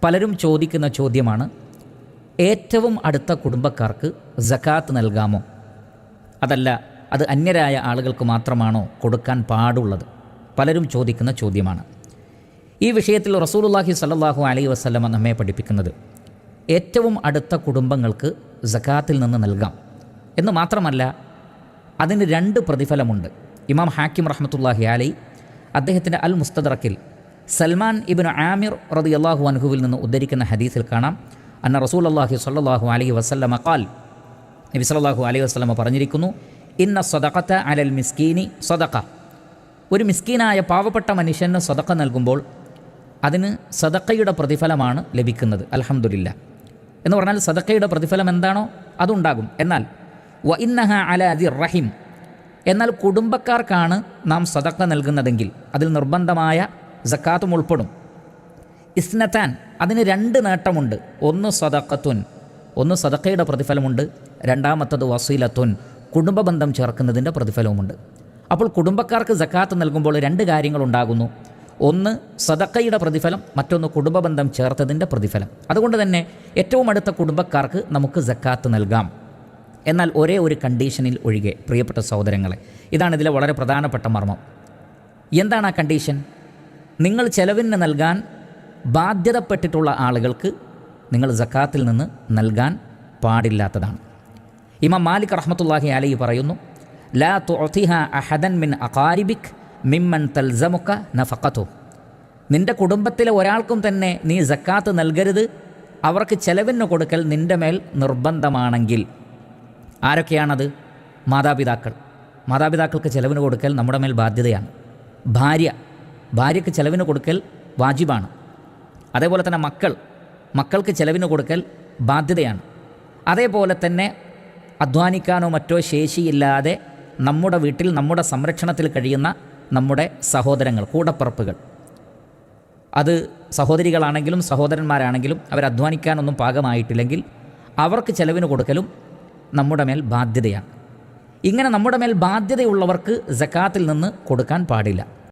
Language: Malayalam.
പലരും ചോദിക്കുന്ന ചോദ്യമാണ്, ഏറ്റവും അടുത്ത കുടുംബക്കാർക്ക് സകാത്ത് നൽകാമോ? അതല്ല, അത് അന്യരായ ആളുകൾക്ക് മാത്രമാണോ കൊടുക്കാൻ പാടുള്ളത്? പലരും ചോദിക്കുന്ന ചോദ്യമാണ്. ഈ വിഷയത്തിൽ റസൂലുള്ളാഹി സ്വല്ലല്ലാഹു അലൈഹി വസല്ലമ നമ്മെ പഠിപ്പിക്കുന്നത് ഏറ്റവും അടുത്ത കുടുംബങ്ങൾക്ക് സകാത്തിൽ നിന്ന് നൽകാം എന്ന് മാത്രമല്ല, അതിന് 2 പ്രതിഫലമുണ്ട്. ഇമാം ഹാക്കിം റഹ്മത്തുള്ളാഹി അലൈഹി അദ്ദേഹത്തിൻ്റെ അൽ മുസ്തദ്റക്കിൽ സൽമാൻ ഇബ്നു ആമിർ റളിയല്ലാഹു അൻഹുവിൽ നിന്ന് ഉദ്ധരിക്കുന്ന ഹദീസിൽ കാണാം, അന്ന റസൂലുള്ളാഹി സ്വല്ലല്ലാഹു അലൈഹി വസല്ലമ ഖാൽ, നബി സല്ലല്ലാഹു അലൈഹി വസല്ലമ പറഞ്ഞിരിക്കുന്നു, ഇന്ന സദഖത അലൽ മിസ്കീനി സദഖ. ഒരു മിസ്കീനായ പാവപ്പെട്ട മനുഷ്യന് സദഖ നൽകുമ്പോൾ അതിന് സദഖയുടെ പ്രതിഫലമാണ് ലഭിക്കുന്നത്. അൽഹംദുലില്ലാ എന്ന് പറഞ്ഞാൽ സദഖയുടെ പ്രതിഫലം എന്താണോ അതുണ്ടാകും. എന്നാൽ വ ഇന്നഹ അലാ ദിർ റഹിം, എന്നാൽ കുടുംബക്കാർക്കാണ് നാം സദഖ നൽകുന്നതെങ്കിൽ അതിൽ നിർബന്ധമായ സക്കാത്തും ഉൾപ്പെടും. ഇസ്നത്താൻ, അതിന് 2 നേട്ടമുണ്ട്. ഒന്ന് സദഖത്തുൻ, ഒന്ന് സദഖയുടെ പ്രതിഫലമുണ്ട്. രണ്ടാമത്തത് വസീലത്തുൻ, കുടുംബബന്ധം ചേർക്കുന്നതിൻ്റെ പ്രതിഫലവുമുണ്ട്. അപ്പോൾ കുടുംബക്കാർക്ക് സക്കാത്ത് നൽകുമ്പോൾ 2 കാര്യങ്ങളുണ്ടാകുന്നു. ഒന്ന് സദഖയുടെ പ്രതിഫലം, മറ്റൊന്ന് കുടുംബബന്ധം ചേർത്തതിൻ്റെ പ്രതിഫലം. അതുകൊണ്ട് തന്നെ ഏറ്റവും അടുത്ത കുടുംബക്കാർക്ക് നമുക്ക് സക്കാത്ത് നൽകാം. എന്നാൽ ഒരേ ഒരു കണ്ടീഷനിൽ ഒഴികെ, പ്രിയപ്പെട്ട സഹോദരങ്ങളെ, ഇതാണ് ഇതിലെ വളരെ പ്രധാനപ്പെട്ട മർമ്മം. എന്താണ് ആ കണ്ടീഷൻ? നിങ്ങൾ ചെലവിന് നൽകാൻ ബാധ്യതപ്പെട്ടിട്ടുള്ള ആളുകൾക്ക് നിങ്ങൾ സക്കാത്തിൽ നിന്ന് നൽകാൻ പാടില്ലാത്തതാണ്. ഇമാം മാലിക് റഹ്മത്തുള്ളാഹി അലൈഹി പറയുന്നു, ലാ തുഅതിഹ അഹദൻ മിൻ അഖാരിബിക് മിമ്മൻ തൽസമുക നഫഖതു. നിൻ്റെ കുടുംബത്തിലെ ഒരാൾക്കും തന്നെ നീ സക്കാത്ത് നൽകരുത്, അവർക്ക് ചെലവിന് കൊടുക്കൽ നിൻ്റെ മേൽ നിർബന്ധമാണെങ്കിൽ. ആരൊക്കെയാണത്? മാതാപിതാക്കൾക്ക് ചെലവിന് കൊടുക്കൽ നമ്മുടെ മേൽ ബാധ്യതയാണ്. ഭാര്യയ്ക്ക് ചെലവിന് കൊടുക്കൽ വാജിബാണ്. അതേപോലെ തന്നെ മക്കൾക്ക് ചെലവിന് കൊടുക്കൽ ബാധ്യതയാണ്. അതേപോലെ തന്നെ അധ്വാനിക്കാനോ മറ്റോ ശേഷിയില്ലാതെ നമ്മുടെ വീട്ടിൽ നമ്മുടെ സംരക്ഷണത്തിൽ കഴിയുന്ന നമ്മുടെ സഹോദരങ്ങൾ, കൂടപ്പിറപ്പുകൾ, അത് സഹോദരികളാണെങ്കിലും സഹോദരന്മാരാണെങ്കിലും അവർ അധ്വാനിക്കാനൊന്നും പാകമായിട്ടില്ലെങ്കിൽ അവർക്ക് ചെലവിന് കൊടുക്കലും നമ്മുടെ മേൽ ബാധ്യതയാണ്. ഇങ്ങനെ നമ്മുടെ മേൽ ബാധ്യതയുള്ളവർക്ക് സക്കാത്തിൽ നിന്ന് കൊടുക്കാൻ പാടില്ല.